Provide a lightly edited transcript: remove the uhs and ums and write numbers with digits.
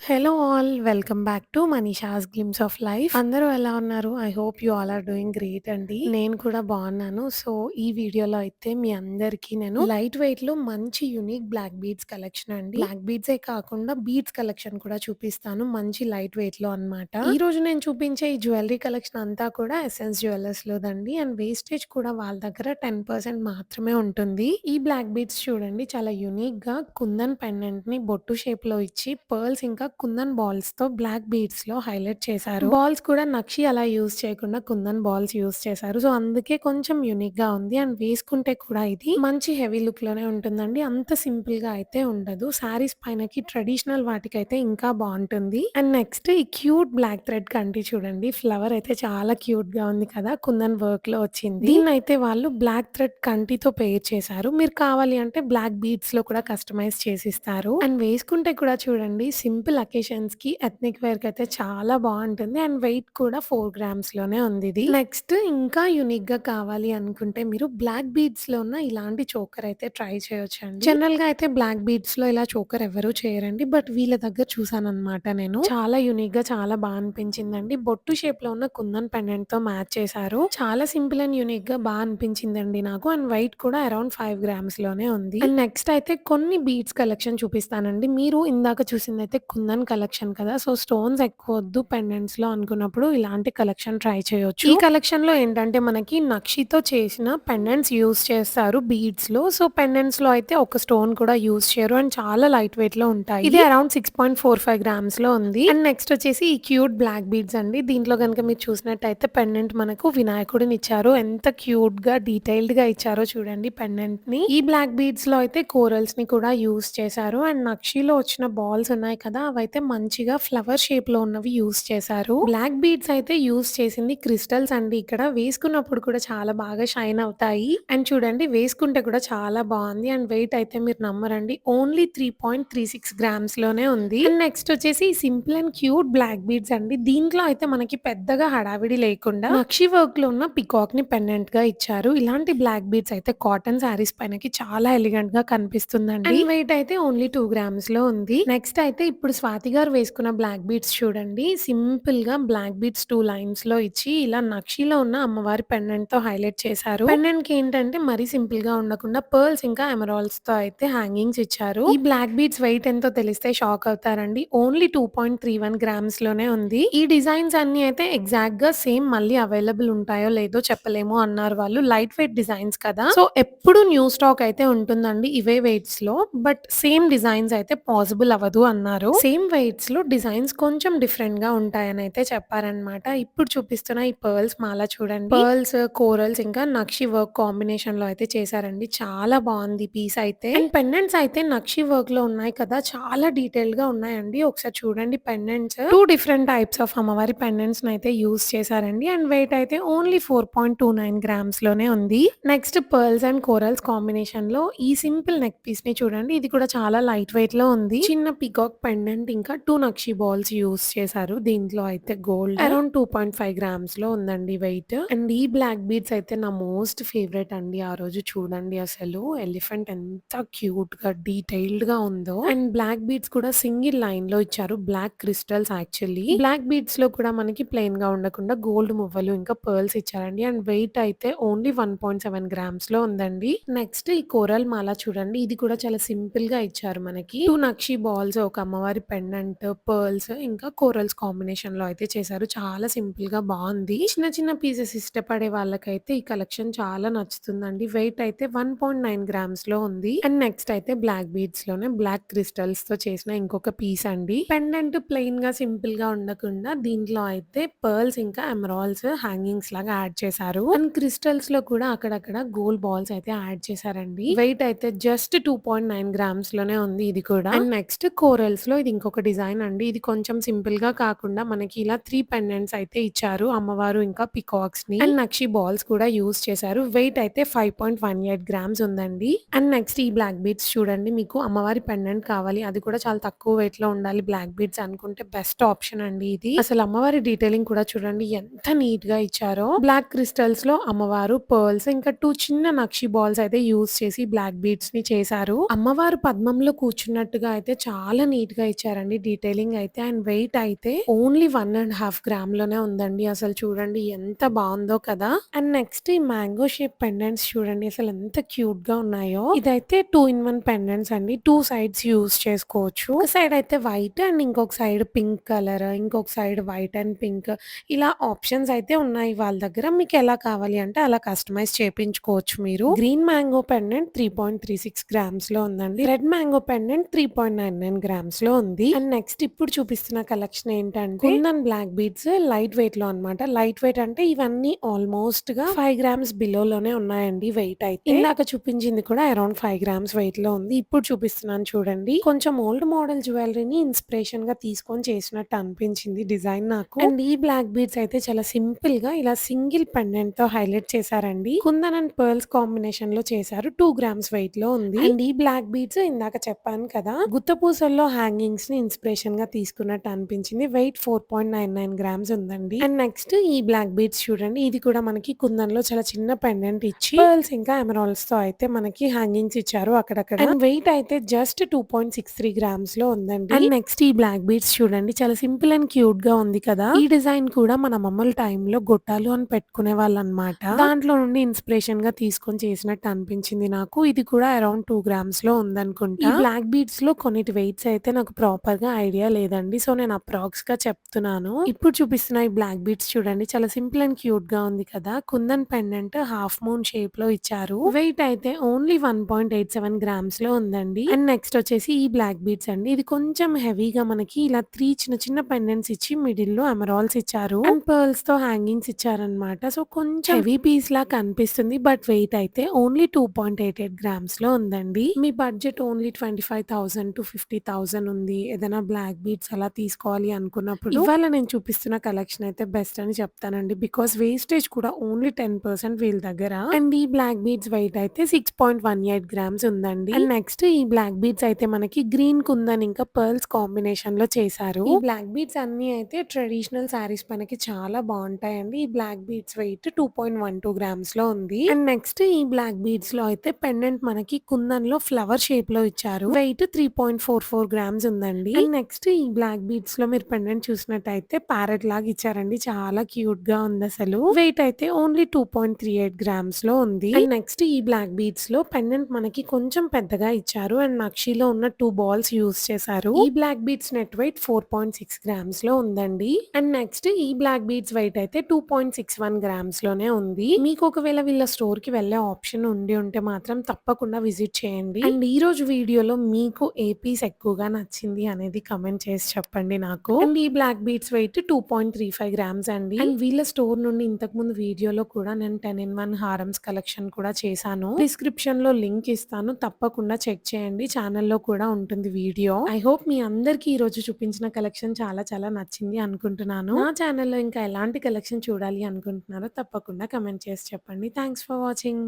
Hello all welcome back to Manisha's glimpse of life. అందరూ ఎలా ఉన్నారు? I hope you all are doing great అండి. నేను కూడా బాగున్నాను. సో ఈ వీడియోలో అయితే మీ అందరికీ నేను లైట్ వెయిట్ లో మంచి యూనిక్ బ్లాక్ బీడ్స్ కలెక్షన్ అండి. బ్లాక్ బీడ్స్ ఏ కాకుండా బీడ్స్ కలెక్షన్ కూడా చూపిస్తాను. మంచి లైట్ వెయిట్ లో అన్నమాట. ఈ రోజు నేను చూపించే ఈ జ్యువెలరీ కలెక్షన్ అంతా కూడా ఎసెన్స్ జ్యువెలర్స్ లోదండి. అండ్ వేస్టేజ్ కూడా వాళ్ళ దగ్గర 10% మాత్రమే ఉంటుంది. ఈ బ్లాక్ బీడ్స్ చూడండి చాలా యూనిక్ గా కుందన్ పెండెంట్ ని బొట్టు షేప్ లో ఇచ్చి పర్ల్స్ ఇంకా కుందన్ బాల్స్ తో బ్లాక్ బీడ్స్ లో హైలైట్ చేశారు. బాల్స్ కూడా నక్షి అలా యూజ్ చేయకుండా కుందన్ బాల్స్ యూజ్ చేశారు. సో అందుకే కొంచెం యూనిక్ గా ఉంది. అండ్ వేసుకుంటే కూడా ఇది మంచి హెవీ లుక్ లోనే ఉంటుందండి. అంత సింపుల్ గా అయితే ఉండదు. సారీస్ పైనకి ట్రెడిషనల్ వాటికైతే ఇంకా బాగుంటుంది. అండ్ నెక్స్ట్ ఈ క్యూట్ బ్లాక్ థ్రెడ్ కంటి చూడండి. ఫ్లవర్ అయితే చాలా క్యూట్ గా ఉంది కదా. కుందన్ వర్క్ లో వచ్చింది. దీన్ని అయితే వాళ్ళు బ్లాక్ థ్రెడ్ కంటితో పేర్ చేశారు. మీరు కావాలి అంటే బ్లాక్ బీడ్స్ లో కూడా కస్టమైజ్ చేసిస్తారు. అండ్ వేసుకుంటే కూడా చూడండి సింపుల్ అకేషన్స్ కి ఎథ్నిక్ వేర్ కి అయితే చాలా బాగుంటుంది. అండ్ వెయిట్ కూడా 4 గ్రామ్స్ లోనే ఉంది ఇది. నెక్స్ట్ ఇంకా యూనిక్ గా కావాలి అనుకుంటే మీరు బ్లాక్ బీడ్స్ లో ఉన్న ఇలాంటి చోకర్ అయితే ట్రై చేయొచ్చండి. జనరల్ గా అయితే బ్లాక్ బీడ్స్ లో ఇలా చోకర్ ఎవరు చేయరండి. బట్ వీళ్ళ దగ్గర చూసాను అనమాట నేను. చాలా యూనిక్ గా చాలా బాగా అనిపించిందండి. బొట్టు షేప్ లో ఉన్న కుందన్ పెండెంట్ తో మ్యాచ్ చేశారు. చాలా సింపుల్ అండ్ యూనిక్ గా బాగా అనిపించిందండి నాకు. అండ్ వెయిట్ కూడా అరౌండ్ 5 గ్రామ్స్ లోనే ఉంది. అండ్ నెక్స్ట్ అయితే కొన్ని బీడ్స్ కలెక్షన్ చూపిస్తానండి. మీరు ఇందాక చూసిందైతే కుందన్ కలెక్షన్ కదా. సో స్టోన్స్ ఎక్కువ వద్దు పెండెంట్స్ లో అనుకున్నప్పుడు ఇలాంటి కలెక్షన్ ట్రై చేయొచ్చు. ఈ కలెక్షన్ లో ఏంటంటే మనకి నక్షితో చేసిన పెండెంట్స్ యూస్ చేస్తారు బీడ్స్ లో. సో పెండెంట్స్ లో అయితే ఒక స్టోన్ కూడా యూస్ చేయరు. అండ్ చాలా లైట్ వెయిట్ లో ఉంటాయి. ఇది అరౌండ్ 6.45 గ్రామ్స్ లో ఉంది. అండ్ నెక్స్ట్ వచ్చేసి ఈ క్యూట్ బ్లాక్ బీడ్స్ అండి. దీంట్లో కనుక మీరు చూసినట్టయితే పెండెంట్ మనకు వినాయకుడిని ఇచ్చారు. ఎంత క్యూట్ గా డీటెయిల్డ్ గా ఇచ్చారో చూడండి పెండెంట్ ని. ఈ బ్లాక్ బీడ్స్ లో అయితే కోరల్స్ ని కూడా యూస్ చేశారు. అండ్ నక్షిలో వచ్చిన బాల్స్ ఉన్నాయి కదా అవైతే మంచిగా ఫ్లవర్ షేప్ లో ఉన్నవి యూస్ చేశారు. బ్లాక్ బీడ్స్ అయితే యూస్ చేసింది క్రిస్టల్స్ అండి. ఇక్కడ వేసుకున్నప్పుడు కూడా చాలా బాగా షైన్ అవుతాయి. అండ్ చూడండి వేసుకుంటే కూడా చాలా బాగుంది. అండ్ వెయిట్ అయితే మీరు నమ్మరండి ఓన్లీ 3.36 గ్రామ్స్ లోనే ఉంది. అండ్ నెక్స్ట్ వచ్చేసి simple and cute black beads అండి. దీంట్లో అయితే మనకి పెద్దగా హడావిడి లేకుండా నక్షి వర్క్ లో ఉన్న పికాక్ ని పెండెంట్ గా ఇచ్చారు. ఇలాంటి బ్లాక్ బీడ్స్ అయితే కాటన్ శారీస్ పైనకి చాలా ఎలిగెంట్ గా కనిపిస్తుందండి. అండ్ వెయిట్ అయితే ఓన్లీ 2 గ్రామ్స్ లో ఉంది. నెక్స్ట్ అయితే ఇప్పుడు స్వాతి గారు వేసుకున్న బ్లాక్ బీడ్స్ చూడండి. సింపుల్ గా బ్లాక్ బీడ్స్ 2 లైన్స్ లో ఇచ్చి ఇలా నక్షిలో ఉన్న అమ్మవారి పెండెంట్ తో హైలైట్ చేశారు. పెండెంట్ కి ఏంటంటే మరీ సింపుల్ గా ఉండకుండా పర్ల్స్ ఇంకా ఎమరాల్డ్స్ తో అయితే హ్యాంగింగ్స్ ఇచ్చారు. ఈ బ్లాక్ బీడ్స్ వెయిట్ ఎంతో తెలిస్తే షాక్ అవుతారండి. ఓన్లీ 2.31 గ్రామ్స్ లోనే ఉంది. ఈ డిజైన్స్ అన్ని అయితే ఎగ్జాక్ట్ గా సేమ్ మళ్ళీ అవైలబుల్ ఉంటాయో లేదో చెప్పలేము అన్నారు వాళ్ళు. లైట్ వెయిట్ డిజైన్స్ కదా. సో ఎప్పుడు న్యూ స్టాక్ అయితే ఉంటుందండి ఇవే వెయిట్స్ లో. బట్ సేమ్ డిజైన్స్ అయితే పాసిబుల్ అవ్వదు అన్నారు. సేమ్ వెయిట్స్ లో డిజైన్స్ కొంచెం డిఫరెంట్ గా ఉంటాయని అయితే చెప్పారనమాట. ఇప్పుడు చూపిస్తున్న ఈ పర్ల్స్ మాల చూడండి. పర్ల్స్ కోరల్స్ ఇంకా నక్షి వర్క్ కాంబినేషన్ లో అయితే చేశారండి. చాలా బాగుంది పీస్ అయితే. అండ్ పెండెంట్స్ అయితే నక్షి వర్క్ లో ఉన్నాయి కదా చాలా డీటెయిల్డ్ గా ఉన్నాయండి. ఒకసారి చూడండి పెండెంట్స్ 2 డిఫరెంట్ టైప్స్ ఆఫ్ అమ్మవారి పెండెంట్స్ అయితే యూస్ చేశారండి. అండ్ వెయిట్ అయితే ఓన్లీ 4.29 గ్రామ్స్ లోనే ఉంది. Next pearls and corals combination లో ఈ సింపుల్ నెక్ పీస్ ని చూడండి. ఇది కూడా చాలా లైట్ వెయిట్ లో ఉంది. చిన్న పికాక్ పెండెంట్ ఇంకా 2 నక్షి బాల్స్ యూస్ చేశారు. దీంట్లో అయితే గోల్డ్ అరౌండ్ 2.5 గ్రామ్స్ లో ఉందండి వెయిట్. అండ్ ఈ బ్లాక్ బీడ్స్ అయితే నా మోస్ట్ ఫేవరెట్ అండి. ఆ రోజు చూడండి అసలు ఎలిఫెంట్ ఎంత క్యూట్ గా డీటెయిల్డ్ గా ఉందో. అండ్ బ్లాక్ బీడ్స్ కూడా సింగిల్ లైన్ లో ఇచ్చారు. Black crystals actually. Black beads లో కూడా మనకి ప్లెయిన్ గా ఉండకుండా గోల్డ్ మువ్వలు ఇంకా పర్ల్స్ ఇచ్చారండి. అండ్ వెయిట్ అయితే ఓన్లీ 1.7 గ్రామ్స్ లో ఉందండి. నెక్స్ట్ ఈ కోరల్ మాల చూడండి. ఇది కూడా చాలా సింపుల్ గా ఇచ్చారు మనకి. 2 నక్షి బాల్స్ ఒక అమ్మవారి పెండెంట్ పర్ల్స్ ఇంకా కోరల్స్ కాంబినేషన్ లో అయితే చేశారు. చాలా సింపుల్ గా బాగుంది. చిన్న చిన్న పీసెస్ ఇష్టపడే వాళ్ళకైతే ఈ కలెక్షన్ చాలా నచ్చుతుందండి. వెయిట్ అయితే 1.9 గ్రామ్స్ లో ఉంది. అండ్ నెక్స్ట్ అయితే బ్లాక్ బీడ్స్ లోనే బ్లాక్ క్రిస్టల్స్ తో చేసిన ఇంకొక పీస్ అండి. పెండెంట్ ప్లెయిన్ గా సింపుల్ గా ఉండకుండా దీంట్లో అయితే పర్ల్స్ ఇంకా ఎమరాల్డ్స్ హ్యాంగింగ్స్ లాగా యాడ్ చేశారు. అండ్ క్రిస్టల్స్ లో కూడా అక్కడక్కడ గోల్డ్ బాల్స్ అయితే యాడ్ చేశారండి. వెయిట్ అయితే జస్ట్ 2.9 గ్రామ్స్ లోనే ఉంది ఇది కూడా. అండ్ నెక్స్ట్ కోరల్స్ లో ఇది ఇంకొక డిజైన్ అండి. ఇది కొంచెం సింపుల్ గా కాకుండా మనకి ఇలా 3 పెండెంట్స్ అయితే ఇచ్చారు. అమ్మవారు ఇంకా పికాక్స్ ని. అండ్ నక్షి బాల్స్ కూడా యూస్ చేశారు. వెయిట్ అయితే 5.18 గ్రామ్స్ ఉందండి. అండ్ నెక్స్ట్ ఈ బ్లాక్ బీడ్స్ చూడండి. మీకు అమ్మవారి పెండెంట్ కావాలి అది కూడా చాలా తక్కువ వెయిట్ లో ఉండాలి బ్లాక్ బీడ్స్ అనుకుంటే బెస్ట్ ఆప్షన్ అండి ఇది. అసలు అమ్మవారి డీటెయిలింగ్ కూడా చూడండి ఎంత నీట్ గా ఇచ్చారో. బ్లాక్ క్రిస్టల్స్ లో అమ్మవారు పర్ల్స్ ఇంకా 2 చిన్న నక్షి బాల్స్ అయితే యూస్ చేసి బ్లాక్ బీడ్స్ ని చేశారు. అమ్మవారు పద్మంలో కూర్చున్నట్టుగా అయితే చాలా నీట్ గా ఇచ్చారు. ఇచ్చారండి డీటెయిలింగ్ అయితే. అండ్ వెయిట్ అయితే ఓన్లీ 1½ గ్రామ్ లోనే ఉందండి. అసలు చూడండి ఎంత బావుందో కదా! అండ్ నెక్స్ట్ ఈ మ్యాంగో షేప్ పెండెంట్స్ చూడండి అసలు ఎంత క్యూట్‌గా ఉన్నాయో. ఇదైతే 2 ఇన్ 1 పెండెంట్స్ అండి. 2 సైడ్స్ యూజ్ చేసుకోవచ్చు. ఒక సైడ్ అయితే వైట్ అండ్ ఇంకొక సైడ్ పింక్ కలర్, ఇంకొక సైడ్ వైట్ అండ్ పింక్ ఇలా ఆప్షన్స్ అయితే ఉన్నాయి వాళ్ళ దగ్గర. మీకెలా కావాలి అంటే అలా కస్టమైజ్ చేపించుకోవచ్చు మీరు. గ్రీన్ మ్యాంగో పెండెంట్ 3.36 గ్రామ్స్‌లో ఉందండి. రెడ్ మ్యాంగో పెండెంట్ 3.99 గ్రామ్స్‌లో ఉంది. అండ్ నెక్స్ట్ ఇప్పుడు చూపిస్తున్న కలెక్షన్ ఏంటంటే కుందన్ బ్లాక్ బీడ్స్ లైట్ వెయిట్‌లో అన్నమాట. లైట్ వెయిట్ అంటే ఇవన్నీ ఆల్మోస్ట్‌గా 5 గ్రామ్స్ బిలోలోనే ఉన్నాయండి వెయిట్ అయితే. ఇందాక చూపించింది కూడా అరౌండ్ 5 గ్రామ్స్ వెయిట్‌లో ఉంది. ఇప్పుడు చూపిస్తున్నాను చూడండి. కొంచెం ఓల్డ్ మోడల్ జ్యువెలరీని ఇన్స్పిరేషన్‌గా తీసుకొని చేసినట్టు అనిపించింది డిజైన్ నాకు. అండ్ ఈ బ్లాక్ బీడ్స్ అయితే చాలా సింపుల్‌గా ఇలా సింగిల్ పెండెంట్‌తో హైలైట్ చేశారండి. కుందన్ అండ్ పర్ల్స్ కాంబినేషన్‌లో చేశారు. 2 గ్రామ్స్ వెయిట్‌లో ఉంది. అండ్ ఈ బ్లాక్ బీడ్స్ ఇందాక చెప్పాను కదా! గుత్తపూసల్లో హ్యాంగింగ్స్‌ని ఇన్స్పిరేషన్‌గా తీసుకున్నట్టు అనిపించింది. వెయిట్ 4.99 గ్రామ్స్ ఉందండి. అండ్ నెక్స్ట్ ఈ బ్లాక్ బీడ్స్ చూడండి. ఇది కూడా మనకి కుందన్‌లో చాలా చిన్న పెండెంట్ ఇచ్చి పర్ల్స్ ఇంకా ఎమరాల్డ్స్‌తో అయితే మనకి హ్యాంగింగ్స్ ఇచ్చారు అక్కడక్కడ. అండ్ వెయిట్ అయితే జస్ట్ 2.63 గ్రామ్స్‌లో ఉందండి. అండ్ నెక్స్ట్ ఈ బ్లాక్ బీడ్స్ చూడండి చాలా సింపుల్ అండ్ క్యూట్‌గా ఉంది కదా! ఈ డిజైన్ కూడా మన అమ్మమ్మల టైంలో గొట్టాలు అని పెట్టుకునేవాళ్ళనమాట. దాంట్లో నుండి ఇన్స్పిరేషన్‌గా తీసుకొని చేసినట్టు అనిపించింది నాకు. ఇది కూడా అరౌండ్ 2 గ్రామ్స్‌లో ఉందనుకుంటా. ఈ బ్లాక్ బీడ్స్‌లో కొన్నిటి వెయిట్స్ అయితే నాకు ప్రాపర్‌గా ఐడియా లేదండి. సో నేను అప్రాక్స్‌గా చెప్తున్నాను. ఇప్పుడు చూపిస్తున్న ఈ బ్లాక్ బీడ్స్ చూడండి చాలా సింపుల్ అండ్ క్యూట్‌గా ఉంది కదా! కుందన్ పెండెంట్ హాఫ్ మూన్ షేప్‌లో ఇచ్చారు. వెయిట్ అయితే ఓన్లీ 1.87 గ్రామ్స్‌లో ఉందండి. అండ్ నెక్స్ట్ వచ్చేసి ఈ బ్లాక్ బీడ్స్ అండి. ఇది కొంచెం హెవీగా మనకి ఇలా 3 చిన్న చిన్న పెండెంట్స్ ఇచ్చి మిడిల్‌లో ఎమరాల్డ్స్ ఇచ్చారు. అండ్ పర్ల్స్‌తో హ్యాంగింగ్స్ ఇచ్చారన్నమాట. సో కొంచెం హెవీ పీస్‌లా కనిపిస్తుంది. బట్ వెయిట్ అయితే ఓన్లీ 2.88 గ్రామ్స్‌లో ఉందండి. మీ బడ్జెట్ ఓన్లీ 25,000-50,000 ఉంది. ఏదైనా బ్లాక్ బీడ్స్ అలా తీసుకోవాలి అనుకున్నప్పుడు ఇవాళ నేను చూపిస్తున్న కలెక్షన్ అయితే బెస్ట్ అని చెప్తానండి. బికాస్ వేస్టేజ్ కూడా ఓన్లీ 10% వీళ్ళ దగ్గర. అండ్ ఈ బ్లాక్ బీడ్స్ వెయిట్ అయితే 6.18 గ్రామ్స్ ఉందండి. అండ్ నెక్స్ట్ ఈ బ్లాక్ బీడ్స్ అయితే మనకి గ్రీన్ కుందన్ ఇంకా పర్ల్స్ కాంబినేషన్ లో చేశారు. ఈ బ్లాక్ బీడ్స్ అన్ని అయితే ట్రెడిషనల్ సారీస్ పైనకి చాలా బాగుంటాయండి. ఈ బ్లాక్ బీడ్స్ వెయిట్ 2.12 గ్రామ్స్ లో ఉంది. అండ్ నెక్స్ట్ ఈ బ్లాక్ బీడ్స్ లో అయితే పెండెంట్ మనకి కుందన్ లో ఫ్లవర్ షేప్ లో ఇచ్చారు. వెయిట్ 3.44 గ్రామ్స్ ఉందండి. అండ్ నెక్స్ట్ ఈ బ్లాక్ బీడ్స్ లో మీరు పెండెంట్ చూసినట్టయితే ప్యారెట్ లాగా ఇచ్చారండి. చాలా క్యూట్ గా ఉంది అసలు. వెయిట్ అయితే ఓన్లీ 2.38 గ్రామ్స్ లో ఉంది. అండ్ నెక్స్ట్ ఈ బ్లాక్ బీడ్స్ లో పెండెంట్ మనకి కొంచెం పెద్దగా ఇచ్చారు. అండ్ నక్షీలో ఉన్న 2 బాల్స్ యూస్ చేశారు. ఈ black beads net weight 4.6 grams లో ఉందండి. అండ్ నెక్స్ట్ ఈ బ్లాక్ బీడ్స్ వెయిట్ అయితే 2.61 గ్రామ్స్ లోనే ఉంది. మీకు ఒకవేళ వీళ్ళ స్టోర్ కి వెళ్ళే ఆప్షన్ ఉండి ఉంటే మాత్రం తప్పకుండా విజిట్ చేయండి. అండ్ ఈ రోజు వీడియోలో మీకు ఏ పీస్ ఎక్కువగా నచ్చింది అనేది కమెంట్ చేసి చెప్పండి నాకు. అండ్ ఈ బ్లాక్ బీడ్స్ వెయిట్ 2.35 గ్రామ్స్ అండి. అండ్ వీళ్ళ స్టోర్ నుండి ఇంతకు ముందు వీడియోలో కూడా నేను 10 in 1 హారమ్స్ కలెక్షన్ కూడా చేశాను. డిస్క్రిప్షన్ లో లింక్ ఇస్తాను. తప్పకుండా చెక్ చేయండి. ఛానల్లో కూడా ఉంటుంది వీడియో. ఐ హోప్ మీ అందరికీ ఈ రోజు చూపించిన కలెక్షన్ చాలా చాలా నచ్చింది అనుకుంటున్నాను. నా ఛానల్లో ఇంకా ఎలాంటి కలెక్షన్ చూడాలి అనుకుంటున్నారో తప్పకుండా కమెంట్ చేసి చెప్పండి. Thanks for watching.